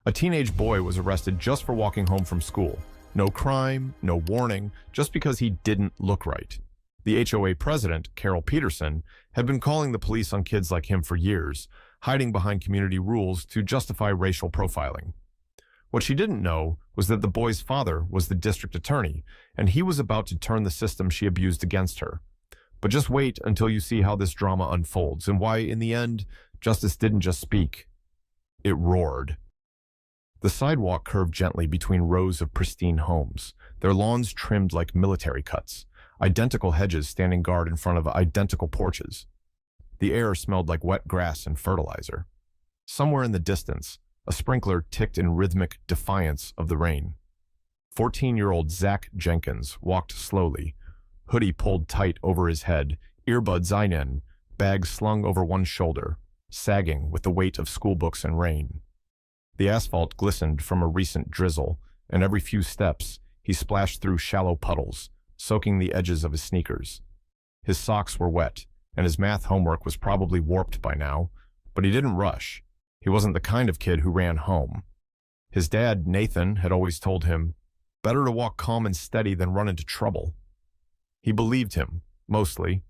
A teenage boy was arrested just for walking home from school. No crime, no warning, just because he didn't look right. The HOA president, Carol Peterson, had been calling the police on kids like him for years, hiding behind community rules to justify racial profiling. What she didn't know was that the boy's father was the district attorney, and he was about to turn the system she abused against her. But just wait until you see how this drama unfolds and why, in the end, justice didn't just speak. It roared. The sidewalk curved gently between rows of pristine homes, their lawns trimmed like military cuts, identical hedges standing guard in front of identical porches. The air smelled like wet grass and fertilizer. Somewhere in the distance, a sprinkler ticked in rhythmic defiance of the rain. 14-year-old Zach Jenkins walked slowly, hoodie pulled tight over his head, earbuds in, bag slung over one shoulder, sagging with the weight of schoolbooks and rain. The asphalt glistened from a recent drizzle, and every few steps, he splashed through shallow puddles, soaking the edges of his sneakers. His socks were wet, and his math homework was probably warped by now, but he didn't rush. He wasn't the kind of kid who ran home. His dad, Nathan, had always told him, better to walk calm and steady than run into trouble. He believed him, mostly.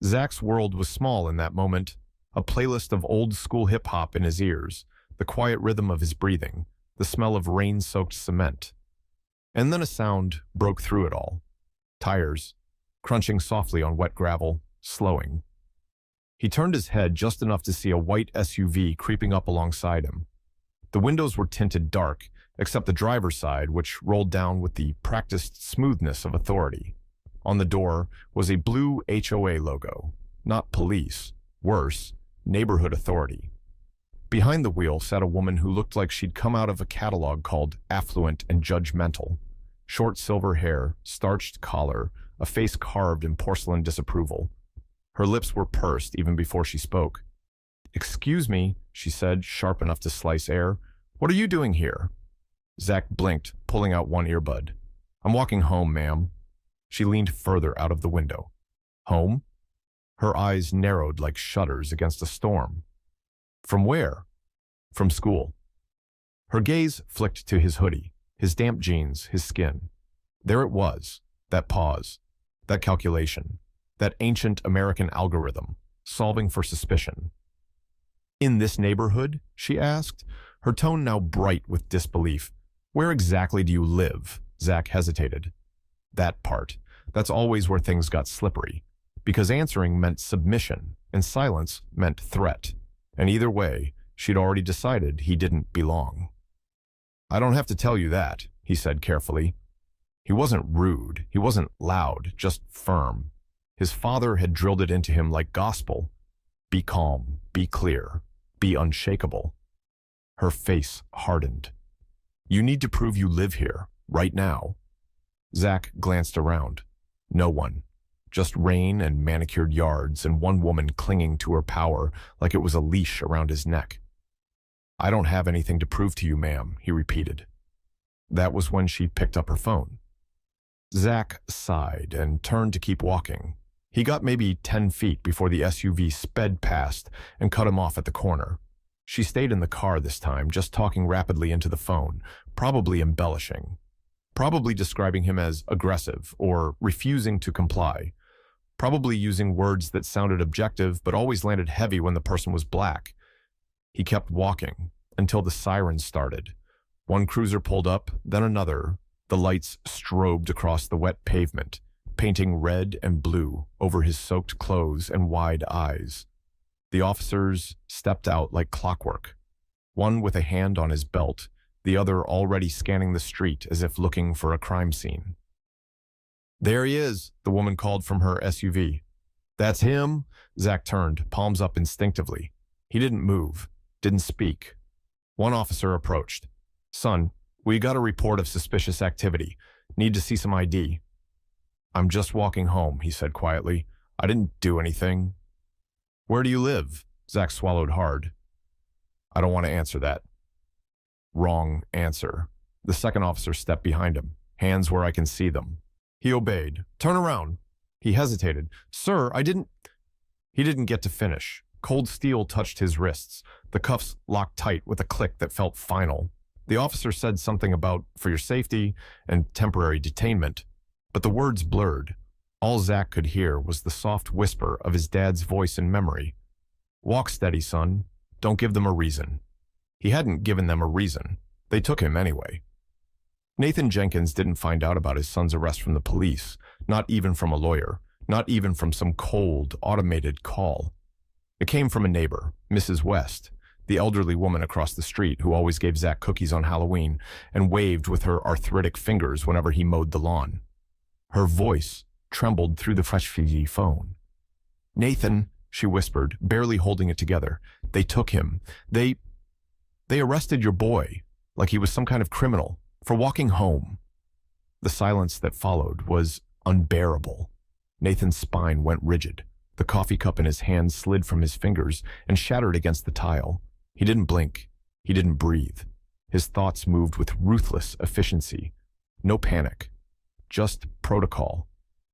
Zach's world was small in that moment, a playlist of old-school hip-hop in his ears, the quiet rhythm of his breathing, the smell of rain-soaked cement. And then a sound broke through it all. Tires, crunching softly on wet gravel, slowing. He turned his head just enough to see a white SUV creeping up alongside him. The windows were tinted dark, except the driver's side, which rolled down with the practiced smoothness of authority. On the door was a blue HOA logo, not police, worse, neighborhood authority. Behind the wheel sat a woman who looked like she'd come out of a catalog called Affluent and Judgmental. Short silver hair, starched collar, a face carved in porcelain disapproval. Her lips were pursed even before she spoke. "Excuse me," she said, sharp enough to slice air. "What are you doing here?" Zach blinked, pulling out one earbud. "I'm walking home, ma'am." She leaned further out of the window. "Home?" Her eyes narrowed like shutters against a storm. "From where?" "From school." Her gaze flicked to his hoodie, his damp jeans, his skin. There it was, that pause, that calculation, that ancient American algorithm, solving for suspicion. "In this neighborhood?" she asked, her tone now bright with disbelief. "Where exactly do you live?" Zach hesitated. That part, that's always where things got slippery, because answering meant submission, and silence meant threat. And either way, she'd already decided he didn't belong. "I don't have to tell you that," he said carefully. He wasn't rude, he wasn't loud, just firm. His father had drilled it into him like gospel. Be calm, be clear, be unshakable. Her face hardened. "You need to prove you live here, right now." Zach glanced around. No one. Just rain and manicured yards and one woman clinging to her power like it was a leash around his neck. "I don't have anything to prove to you, ma'am," he repeated. That was when she picked up her phone. Zach sighed and turned to keep walking. He got maybe 10 feet before the SUV sped past and cut him off at the corner. She stayed in the car this time, just talking rapidly into the phone, probably embellishing. Probably describing him as aggressive or refusing to comply. Probably using words that sounded objective but always landed heavy when the person was black. He kept walking until the sirens started. One cruiser pulled up, then another. The lights strobed across the wet pavement, painting red and blue over his soaked clothes and wide eyes. The officers stepped out like clockwork, one with a hand on his belt, the other already scanning the street as if looking for a crime scene. "There he is," the woman called from her SUV. "That's him?" Zach turned, palms up instinctively. He didn't move, didn't speak. One officer approached. "Son, we got a report of suspicious activity. Need to see some ID." "I'm just walking home," he said quietly. "I didn't do anything." "Where do you live?" Zach swallowed hard. "I don't want to answer that." Wrong answer. The second officer stepped behind him, hands where I can see them. He obeyed. "Turn around." He hesitated. "Sir, I didn't—" He didn't get to finish. Cold steel touched his wrists. The cuffs locked tight with a click that felt final. The officer said something about for your safety and temporary detainment, but the words blurred. All Zach could hear was the soft whisper of his dad's voice in memory. Walk steady, son. Don't give them a reason. He hadn't given them a reason. They took him anyway. Nathan Jenkins didn't find out about his son's arrest from the police, not even from a lawyer, not even from some cold, automated call. It came from a neighbor, Mrs. West, the elderly woman across the street who always gave Zach cookies on Halloween and waved with her arthritic fingers whenever he mowed the lawn. Her voice trembled through the fresh-fizzy phone. Nathan, she whispered, barely holding it together. They took him. They arrested your boy, like he was some kind of criminal, for walking home. The silence that followed was unbearable. Nathan's spine went rigid. The coffee cup in his hand slid from his fingers and shattered against the tile. He didn't blink. He didn't breathe. His thoughts moved with ruthless efficiency. No panic. Just protocol.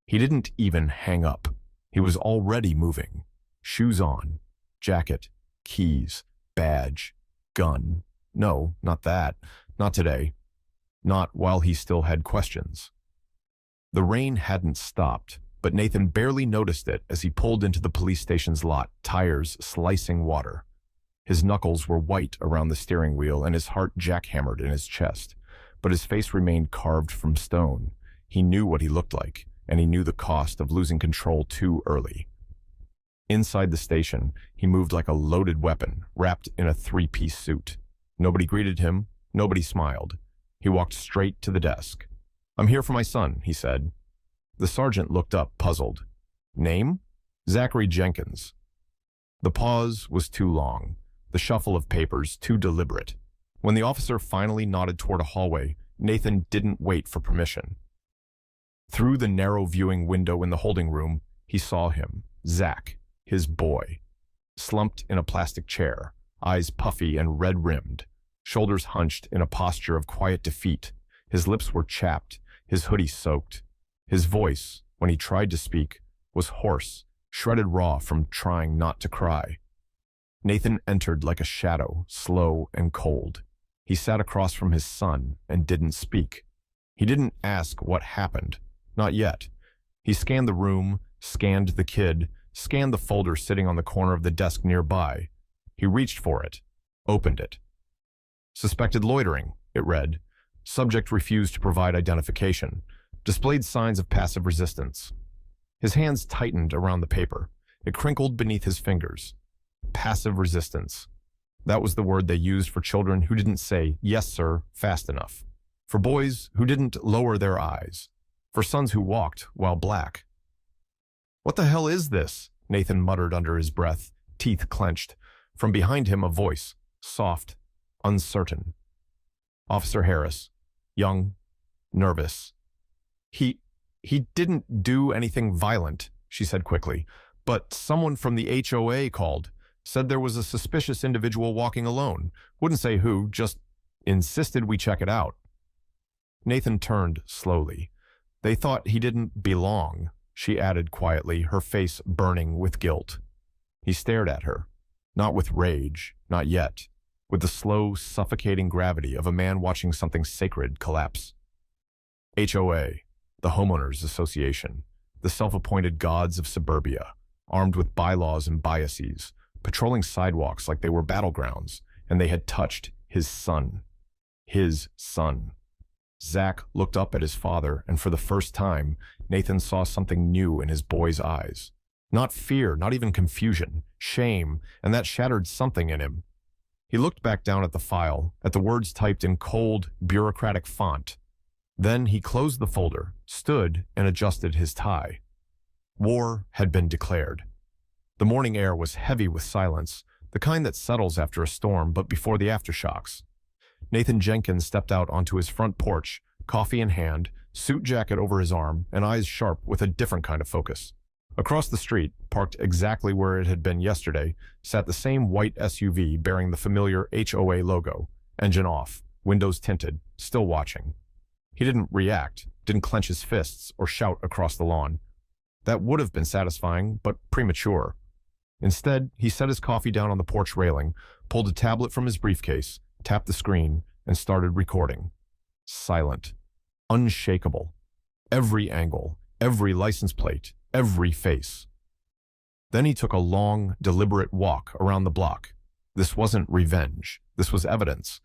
He didn't even hang up. He was already moving. Shoes on. Jacket. Keys. Badge. Gun. No, not that. Not today. Not while he still had questions. The rain hadn't stopped, but Nathan barely noticed it as he pulled into the police station's lot, tires slicing water. His knuckles were white around the steering wheel and his heart jackhammered in his chest, but his face remained carved from stone. He knew what he looked like, and he knew the cost of losing control too early. Inside the station, he moved like a loaded weapon, wrapped in a three-piece suit. Nobody greeted him. Nobody smiled. He walked straight to the desk. "I'm here for my son," he said. The sergeant looked up, puzzled. "Name?" "Zachary Jenkins." The pause was too long, the shuffle of papers too deliberate. When the officer finally nodded toward a hallway, Nathan didn't wait for permission. Through the narrow viewing window in the holding room, he saw him, Zach, his boy, slumped in a plastic chair, eyes puffy and red-rimmed, shoulders hunched in a posture of quiet defeat. His lips were chapped, his hoodie soaked. His voice, when he tried to speak, was hoarse, shredded raw from trying not to cry. Nathan entered like a shadow, slow and cold. He sat across from his son and didn't speak. He didn't ask what happened. Not yet. He scanned the room, scanned the kid, scanned the folder sitting on the corner of the desk nearby. He reached for it, opened it. Suspected loitering, it read. Subject refused to provide identification. Displayed signs of passive resistance. His hands tightened around the paper. It crinkled beneath his fingers. Passive resistance. That was the word they used for children who didn't say, "Yes, sir," fast enough. For boys who didn't lower their eyes. For sons who walked while black. "What the hell is this?" Nathan muttered under his breath, teeth clenched. From behind him, a voice, soft, uncertain. Officer Harris, young, nervous. He didn't do anything violent," she said quickly, "but someone from the HOA called, said there was a suspicious individual walking alone. Wouldn't say who, just insisted we check it out." Nathan turned slowly. "They thought he didn't belong," she added quietly, her face burning with guilt. He stared at her, not with rage, not yet, with the slow, suffocating gravity of a man watching something sacred collapse. HOA, the Homeowners Association, the self-appointed gods of suburbia, armed with bylaws and biases, patrolling sidewalks like they were battlegrounds, and they had touched his son. His son. Zach looked up at his father, and for the first time, Nathan saw something new in his boy's eyes. Not fear, not even confusion, shame, and that shattered something in him. He looked back down at the file, at the words typed in cold, bureaucratic font. Then he closed the folder, stood, and adjusted his tie. War had been declared. The morning air was heavy with silence, the kind that settles after a storm but before the aftershocks. Nathan Jenkins stepped out onto his front porch, coffee in hand, suit jacket over his arm, and eyes sharp with a different kind of focus. Across the street, parked exactly where it had been yesterday, sat the same white SUV bearing the familiar HOA logo, engine off, windows tinted, still watching. He didn't react, didn't clench his fists or shout across the lawn. That would have been satisfying, but premature. Instead, he set his coffee down on the porch railing, pulled a tablet from his briefcase, tapped the screen, and started recording. Silent. Unshakable. Every angle, every license plate, every face. Then he took a long, deliberate walk around the block. This wasn't revenge. This was evidence.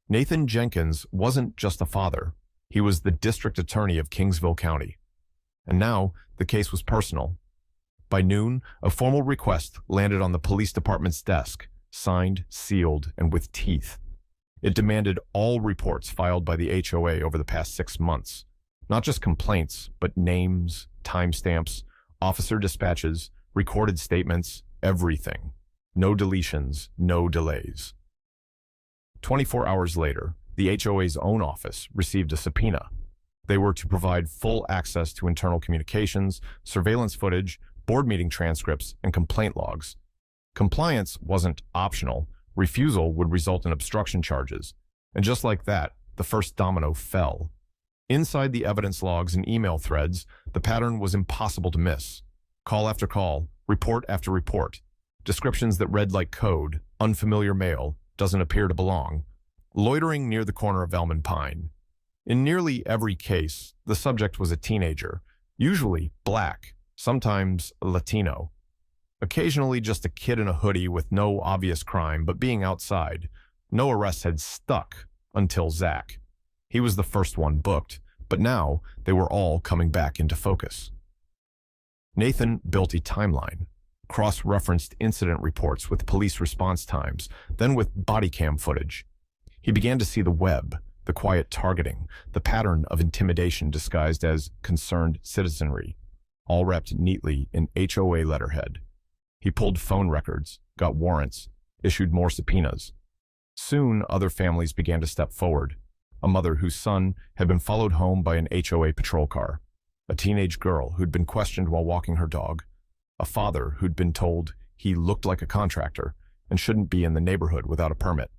Nathan Jenkins wasn't just a father. He was the district attorney of Kingsville County. And now, the case was personal. By noon, a formal request landed on the police department's desk, signed, sealed, and with teeth. It demanded all reports filed by the HOA over the past 6 months. Not just complaints, but names, timestamps, officer dispatches, recorded statements, everything. No deletions, no delays. 24 hours later, the HOA's own office received a subpoena. They were to provide full access to internal communications, surveillance footage, board meeting transcripts, and complaint logs. Compliance wasn't optional. Refusal would result in obstruction charges. And just like that, the first domino fell. Inside the evidence logs and email threads, the pattern was impossible to miss. Call after call, report after report. Descriptions that read like code, unfamiliar male, doesn't appear to belong. Loitering near the corner of Elm and Pine. In nearly every case, the subject was a teenager, usually black, sometimes Latino. Occasionally just a kid in a hoodie with no obvious crime, but being outside. No arrests had stuck until Zach. He was the first one booked, but now they were all coming back into focus. Nathan built a timeline, cross-referenced incident reports with police response times, then with body cam footage. He began to see the web, the quiet targeting, the pattern of intimidation disguised as concerned citizenry, all wrapped neatly in HOA letterhead. He pulled phone records, got warrants, issued more subpoenas. Soon, other families began to step forward. A mother whose son had been followed home by an HOA patrol car, a teenage girl who'd been questioned while walking her dog, a father who'd been told he looked like a contractor and shouldn't be in the neighborhood without a permit.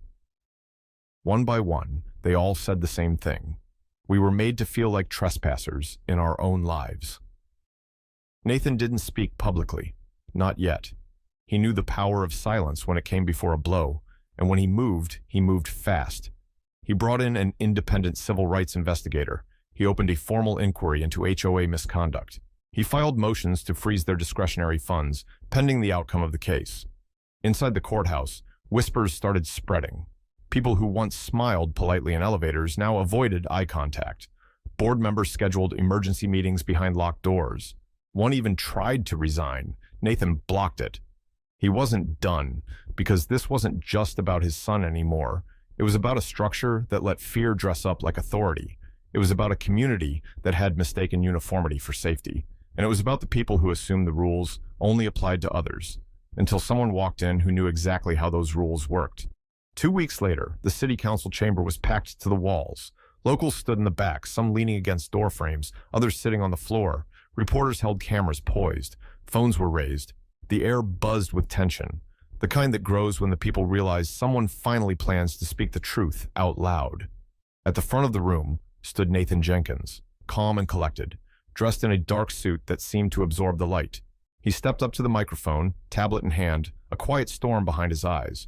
One by one, they all said the same thing. We were made to feel like trespassers in our own lives. Nathan didn't speak publicly, not yet. He knew the power of silence when it came before a blow, and when he moved fast. He brought in an independent civil rights investigator. He opened a formal inquiry into HOA misconduct. He filed motions to freeze their discretionary funds, pending the outcome of the case. Inside the courthouse, whispers started spreading. People who once smiled politely in elevators now avoided eye contact. Board members scheduled emergency meetings behind locked doors. One even tried to resign. Nathan blocked it. He wasn't done, because this wasn't just about his son anymore. It was about a structure that let fear dress up like authority. It was about a community that had mistaken uniformity for safety. And it was about the people who assumed the rules only applied to others, until someone walked in who knew exactly how those rules worked. 2 weeks later, the city council chamber was packed to the walls. Locals stood in the back, some leaning against door frames, others sitting on the floor. Reporters held cameras poised. Phones were raised. The air buzzed with tension, the kind that grows when the people realize someone finally plans to speak the truth out loud. At the front of the room stood Nathan Jenkins, calm and collected, dressed in a dark suit that seemed to absorb the light. He stepped up to the microphone, tablet in hand, a quiet storm behind his eyes.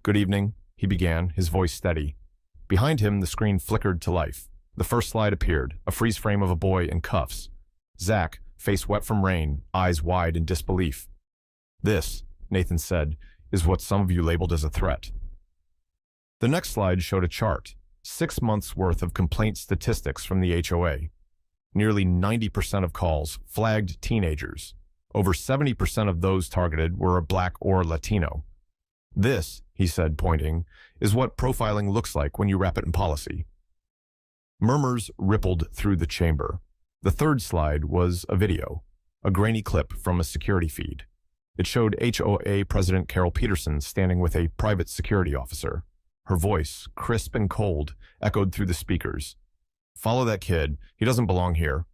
"Good evening," he began, his voice steady. Behind him, the screen flickered to life. The first slide appeared, a freeze frame of a boy in cuffs. Zach, face wet from rain, eyes wide in disbelief. "This," Nathan said, "is what some of you labeled as a threat." The next slide showed a chart, 6 months' worth of complaint statistics from the HOA. Nearly 90% of calls flagged teenagers. Over 70% of those targeted were Black or Latino. "This," he said, pointing, "is what profiling looks like when you wrap it in policy." Murmurs rippled through the chamber. The third slide was a video, a grainy clip from a security feed. It showed HOA President Carol Peterson standing with a private security officer. Her voice, crisp and cold, echoed through the speakers. "Follow that kid. He doesn't belong here."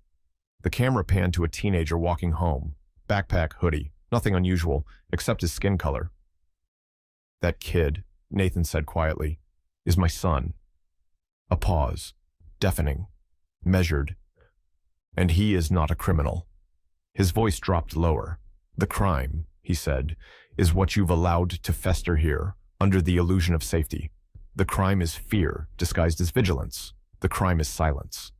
The camera panned to a teenager walking home. Backpack, hoodie. Nothing unusual, except his skin color. "That kid," Nathan said quietly, "is my son." A pause. Deafening. Measured. "And he is not a criminal." His voice dropped lower. "The crime," he said, "is what you've allowed to fester here, under the illusion of safety. The crime is fear disguised as vigilance. The crime is silence.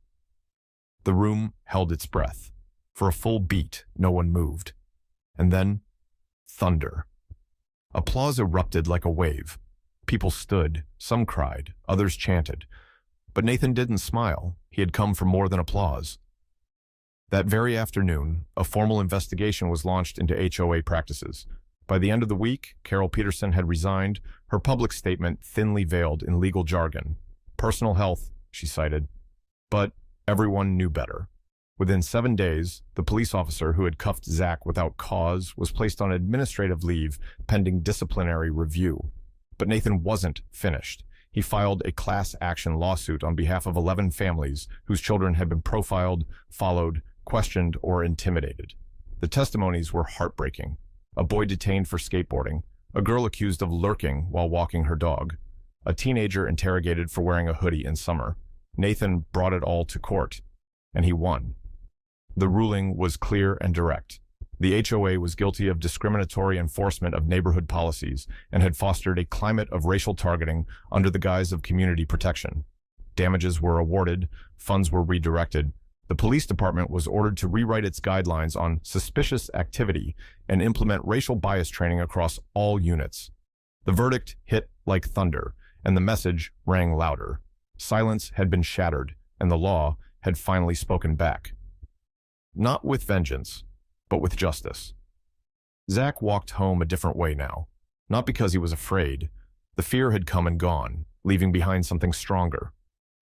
The room held its breath. For a full beat, no one moved. And then, thunder. Applause erupted like a wave. People stood, some cried, others chanted. But Nathan didn't smile. He had come for more than applause. That very afternoon, a formal investigation was launched into HOA practices. By the end of the week, Carol Peterson had resigned, her public statement thinly veiled in legal jargon. Personal health, she cited. But everyone knew better. Within 7 days, the police officer who had cuffed Zach without cause was placed on administrative leave pending disciplinary review. But Nathan wasn't finished. He filed a class action lawsuit on behalf of 11 families whose children had been profiled, followed, questioned, or intimidated. The testimonies were heartbreaking. A boy detained for skateboarding, a girl accused of lurking while walking her dog, a teenager interrogated for wearing a hoodie in summer. Nathan brought it all to court, and he won. The ruling was clear and direct. The HOA was guilty of discriminatory enforcement of neighborhood policies and had fostered a climate of racial targeting under the guise of community protection. Damages were awarded, funds were redirected. The police department was ordered to rewrite its guidelines on suspicious activity and implement racial bias training across all units. The verdict hit like thunder, and the message rang louder. Silence had been shattered, and the law had finally spoken back. Not with vengeance, but with justice. Zach walked home a different way now, not because he was afraid. The fear had come and gone, leaving behind something stronger.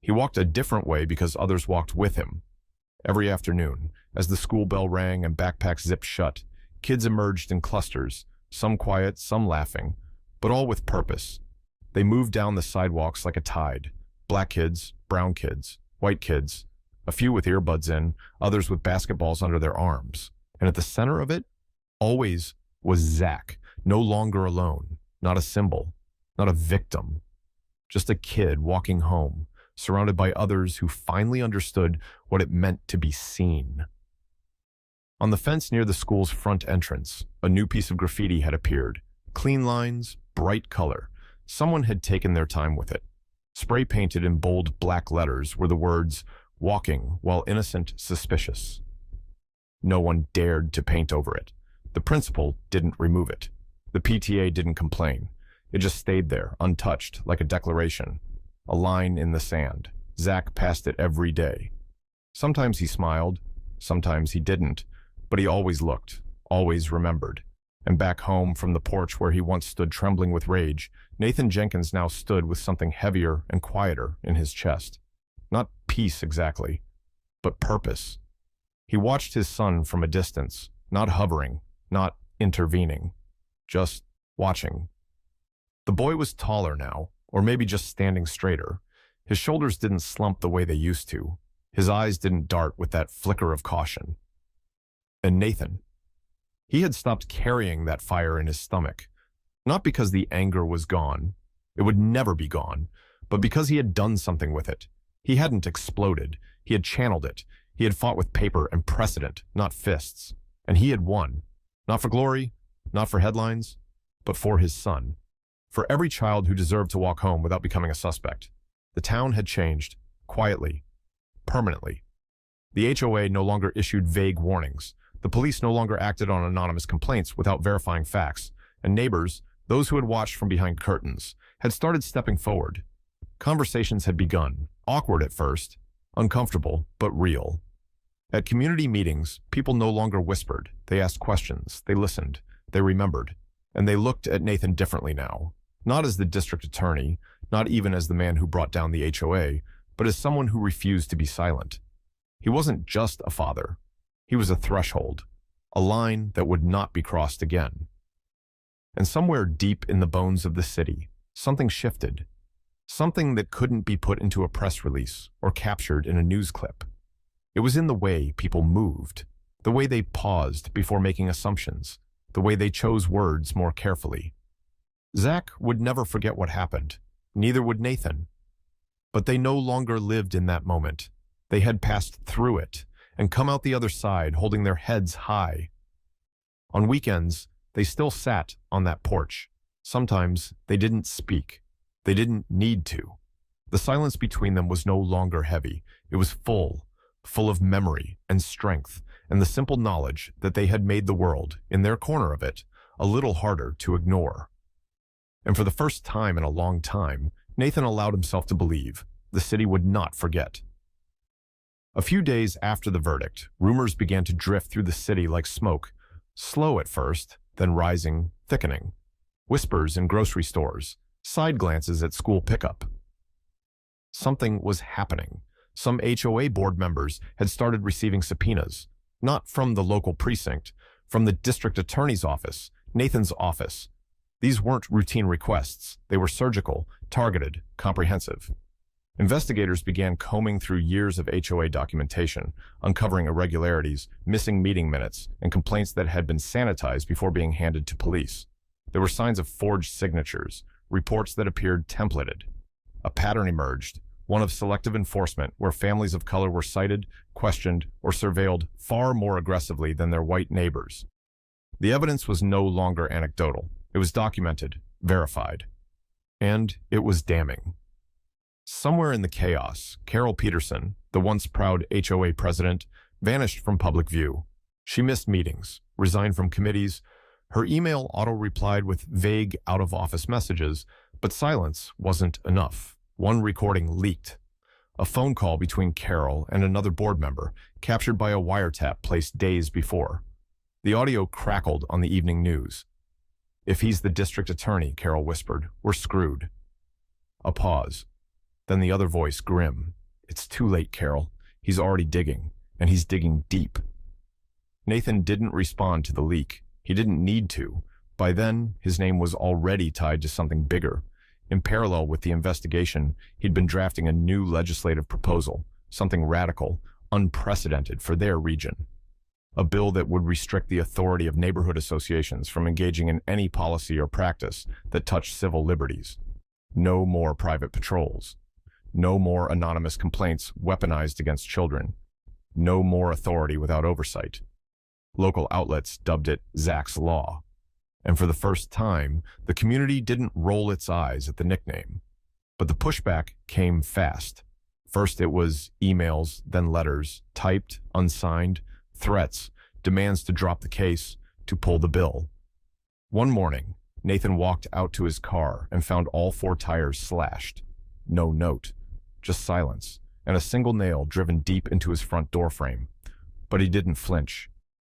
He walked a different way because others walked with him. Every afternoon, as the school bell rang and backpacks zipped shut, kids emerged in clusters, some quiet, some laughing, but all with purpose. They moved down the sidewalks like a tide. Black kids, brown kids, white kids, a few with earbuds in, others with basketballs under their arms. And at the center of it, always, was Zach, no longer alone, not a symbol, not a victim, just a kid walking home, surrounded by others who finally understood what it meant to be seen. On the fence near the school's front entrance, a new piece of graffiti had appeared. Clean lines, bright color. Someone had taken their time with it. Spray painted in bold black letters were the words, "Walking while innocent suspicious." No one dared to paint over it. The principal didn't remove it. The PTA didn't complain. It just stayed there, untouched, like a declaration. A line in the sand. Zach passed it every day. Sometimes he smiled, sometimes he didn't, but he always looked, always remembered. And back home from the porch where he once stood trembling with rage, Nathan Jenkins now stood with something heavier and quieter in his chest. Not peace exactly, but purpose. He watched his son from a distance, not hovering, not intervening, just watching. The boy was taller now, or maybe just standing straighter. His shoulders didn't slump the way they used to. His eyes didn't dart with that flicker of caution. And Nathan. He had stopped carrying that fire in his stomach. Not because the anger was gone. It would never be gone. But because he had done something with it. He hadn't exploded. He had channeled it. He had fought with paper and precedent, not fists. And he had won. Not for glory, not for headlines, but for his son. For every child who deserved to walk home without becoming a suspect. The town had changed, quietly, permanently. The HOA no longer issued vague warnings. The police no longer acted on anonymous complaints without verifying facts. And neighbors, those who had watched from behind curtains, had started stepping forward. Conversations had begun, awkward at first, uncomfortable, but real. At community meetings, people no longer whispered. They asked questions, they listened, they remembered. And they looked at Nathan differently now. Not as the district attorney, not even as the man who brought down the HOA, but as someone who refused to be silent. He wasn't just a father. He was a threshold, a line that would not be crossed again. And somewhere deep in the bones of the city, something shifted. Something that couldn't be put into a press release or captured in a news clip. It was in the way people moved, the way they paused before making assumptions, the way they chose words more carefully. Zach would never forget what happened, neither would Nathan. But they no longer lived in that moment. They had passed through it and come out the other side holding their heads high. On weekends, they still sat on that porch. Sometimes they didn't speak. They didn't need to. The silence between them was no longer heavy. It was full of memory and strength, and the simple knowledge that they had made the world, in their corner of it, a little harder to ignore. And for the first time in a long time, Nathan allowed himself to believe the city would not forget. A few days after the verdict, rumors began to drift through the city like smoke, slow at first, then rising, thickening. Whispers in grocery stores, side glances at school pickup. Something was happening. Some HOA board members had started receiving subpoenas, not from the local precinct, from the district attorney's office, Nathan's office. These weren't routine requests. They were surgical, targeted, comprehensive. Investigators began combing through years of HOA documentation, uncovering irregularities, missing meeting minutes, and complaints that had been sanitized before being handed to police. There were signs of forged signatures, reports that appeared templated. A pattern emerged, one of selective enforcement where families of color were cited, questioned, or surveilled far more aggressively than their white neighbors. The evidence was no longer anecdotal. It was documented, verified. And it was damning. Somewhere in the chaos, Carol Peterson, the once proud HOA president, vanished from public view. She missed meetings, resigned from committees. Her email auto-replied with vague out-of-office messages, but silence wasn't enough. One recording leaked. A phone call between Carol and another board member, captured by a wiretap placed days before. The audio crackled on the evening news. "If he's the district attorney," Carol whispered, "we're screwed." A pause. Then the other voice, grim. "It's too late, Carol. He's already digging, and he's digging deep." Nathan didn't respond to the leak. He didn't need to. By then, his name was already tied to something bigger. In parallel with the investigation, he'd been drafting a new legislative proposal, something radical, unprecedented for their region. A bill that would restrict the authority of neighborhood associations from engaging in any policy or practice that touched civil liberties. No more private patrols. No more anonymous complaints weaponized against children. No more authority without oversight. Local outlets dubbed it Zach's Law. And for the first time, the community didn't roll its eyes at the nickname. But the pushback came fast. First it was emails, then letters, typed, unsigned, threats, demands to drop the case, to pull the bill. One morning, Nathan walked out to his car and found all 4 tires slashed. No note. Just silence, and a single nail driven deep into his front door frame. But he didn't flinch.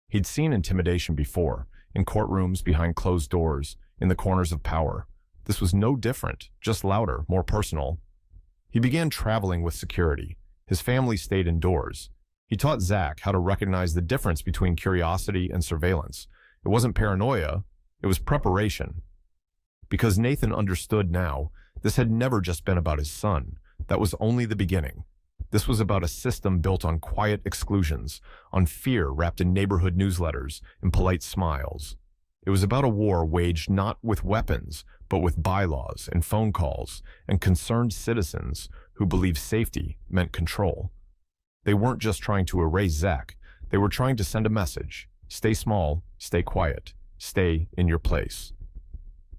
He'd seen intimidation before, in courtrooms, behind closed doors, in the corners of power. This was no different, just louder, more personal. He began traveling with security. His family stayed indoors. He taught Zach how to recognize the difference between curiosity and surveillance. It wasn't paranoia, it was preparation. Because Nathan understood now, this had never just been about his son. That was only the beginning. This was about a system built on quiet exclusions, on fear wrapped in neighborhood newsletters and polite smiles. It was about a war waged not with weapons, but with bylaws and phone calls and concerned citizens who believed safety meant control. They weren't just trying to erase Zach. They were trying to send a message. Stay small, stay quiet, stay in your place.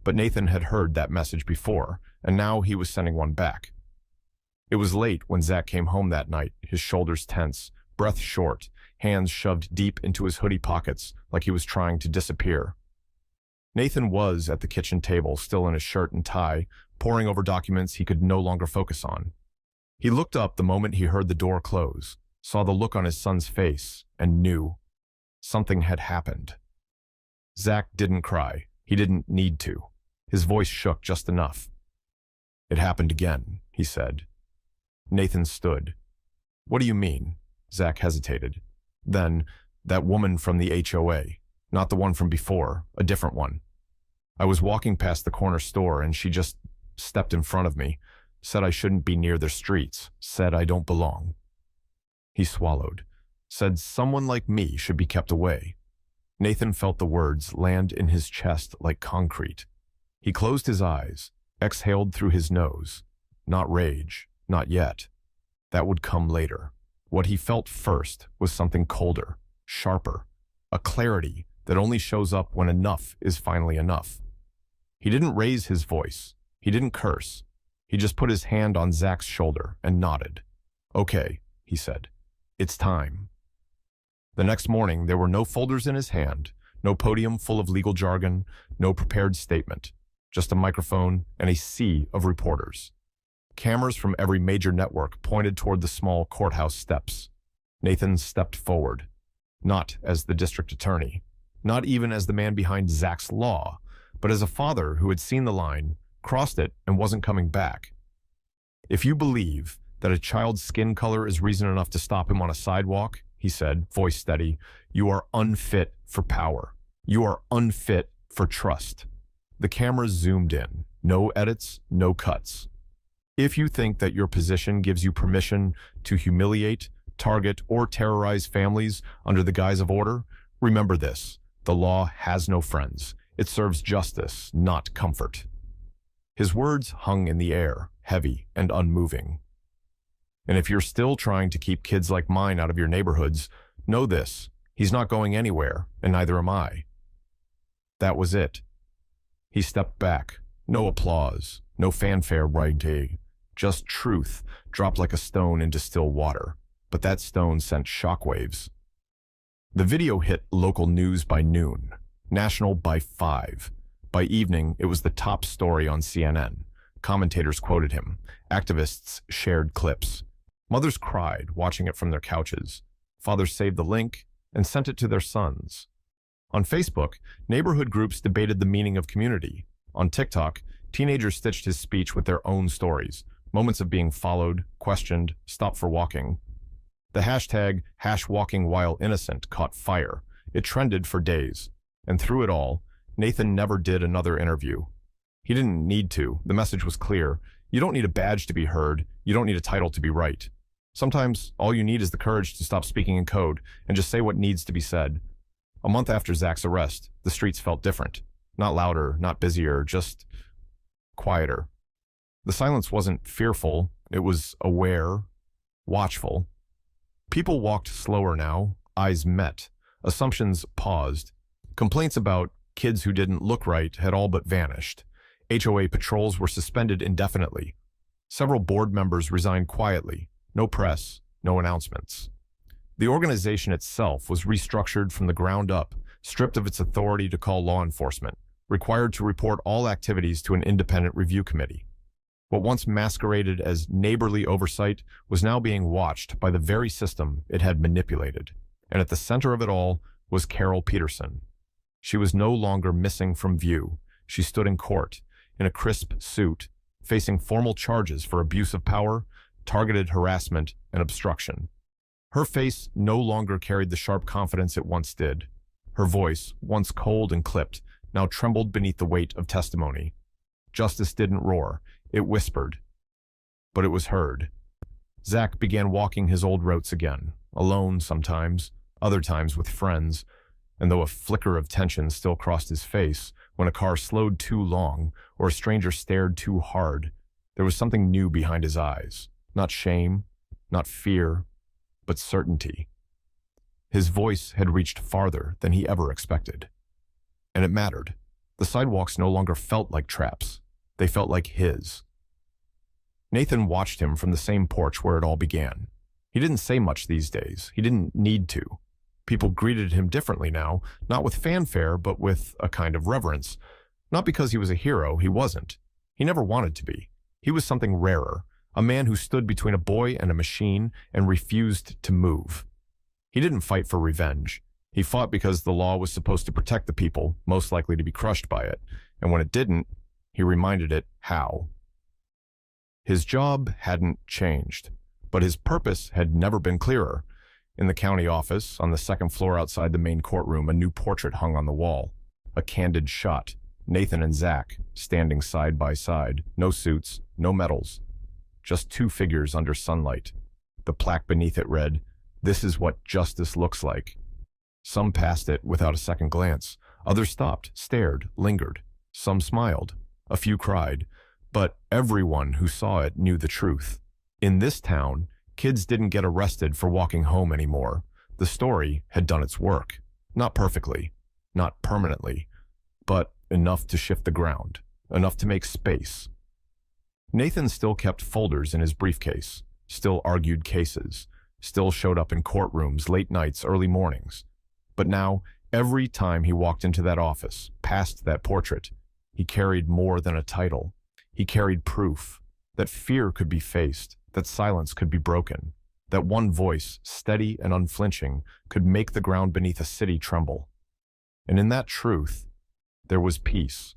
But Nathan had heard that message before, and now he was sending one back. It was late when Zach came home that night, his shoulders tense, breath short, hands shoved deep into his hoodie pockets like he was trying to disappear. Nathan was at the kitchen table, still in his shirt and tie, poring over documents he could no longer focus on. He looked up the moment he heard the door close, saw the look on his son's face, and knew something had happened. Zach didn't cry. He didn't need to. His voice shook just enough. "It happened again," he said. Nathan stood. "What do you mean?" Zach hesitated. Then, "That woman from the HOA, not the one from before, a different one. I was walking past the corner store and she just stepped in front of me, said I shouldn't be near their streets, said I don't belong." He swallowed, said someone like me should be kept away. Nathan felt the words land in his chest like concrete. He closed his eyes, exhaled through his nose. Not rage, not yet. That would come later. What he felt first was something colder, sharper, a clarity that only shows up when enough is finally enough. He didn't raise his voice. He didn't curse. He just put his hand on Zach's shoulder and nodded. "Okay," he said. "It's time." The next morning, there were no folders in his hand, no podium full of legal jargon, no prepared statement, just a microphone and a sea of reporters. Cameras from every major network pointed toward the small courthouse steps. Nathan stepped forward, not as the district attorney, not even as the man behind Zach's law, but as a father who had seen the line, crossed it, and wasn't coming back. "If you believe that a child's skin color is reason enough to stop him on a sidewalk," he said, voice steady, "you are unfit for power. You are unfit for trust." The camera zoomed in. No edits, no cuts. "If you think that your position gives you permission to humiliate, target, or terrorize families under the guise of order, remember this: the law has no friends. It serves justice, not comfort." His words hung in the air, heavy and unmoving. "And if you're still trying to keep kids like mine out of your neighborhoods, know this: he's not going anywhere, and neither am I." That was it. He stepped back. No applause, no fanfare writing, just truth dropped like a stone into still water. But that stone sent shockwaves. The video hit local news by noon, national by 5. By evening, it was the top story on CNN. Commentators quoted him. Activists shared clips. Mothers cried, watching it from their couches. Fathers saved the link and sent it to their sons. On Facebook, neighborhood groups debated the meaning of community. On TikTok, teenagers stitched his speech with their own stories, moments of being followed, questioned, stopped for walking. The hashtag #WalkingWhileInnocent caught fire. It trended for days. And through it all, Nathan never did another interview. He didn't need to. The message was clear. You don't need a badge to be heard. You don't need a title to be right. Sometimes all you need is the courage to stop speaking in code and just say what needs to be said. A month after Zach's arrest, the streets felt different. Not louder, not busier, just quieter. The silence wasn't fearful. It was aware, watchful. People walked slower now, eyes met, assumptions paused. Complaints about kids who didn't look right had all but vanished. HOA patrols were suspended indefinitely. Several board members resigned quietly. No press, no announcements. The organization itself was restructured from the ground up, stripped of its authority to call law enforcement, required to report all activities to an independent review committee. What once masqueraded as neighborly oversight was now being watched by the very system it had manipulated. And at the center of it all was Carol Peterson. She was no longer missing from view. She stood in court, in a crisp suit, facing formal charges for abuse of power, targeted harassment, and obstruction. Her face no longer carried the sharp confidence it once did. Her voice, once cold and clipped, now trembled beneath the weight of testimony. Justice didn't roar, it whispered. But it was heard. Zach began walking his old routes again, alone sometimes, other times with friends, and though a flicker of tension still crossed his face, when a car slowed too long or a stranger stared too hard, there was something new behind his eyes. Not shame, not fear, but certainty. His voice had reached farther than he ever expected. And it mattered. The sidewalks no longer felt like traps. They felt like his. Nathan watched him from the same porch where it all began. He didn't say much these days. He didn't need to. People greeted him differently now, not with fanfare, but with a kind of reverence. Not because he was a hero, he wasn't. He never wanted to be. He was something rarer, a man who stood between a boy and a machine and refused to move. He didn't fight for revenge. He fought because the law was supposed to protect the people most likely to be crushed by it, and when it didn't, he reminded it how. His job hadn't changed, but his purpose had never been clearer. In the county office, on the second floor outside the main courtroom, a new portrait hung on the wall. A candid shot. Nathan and Zach, standing side by side. No suits, no medals. Just two figures under sunlight. The plaque beneath it read, "This is what justice looks like." Some passed it without a second glance. Others stopped, stared, lingered. Some smiled. A few cried. But everyone who saw it knew the truth. In this town, kids didn't get arrested for walking home anymore. The story had done its work. Not perfectly, not permanently, but enough to shift the ground, enough to make space. Nathan still kept folders in his briefcase, still argued cases, still showed up in courtrooms late nights, early mornings. But now, every time he walked into that office, past that portrait, he carried more than a title. He carried proof that fear could be faced, that silence could be broken, that one voice, steady and unflinching, could make the ground beneath a city tremble. And in that truth, there was peace.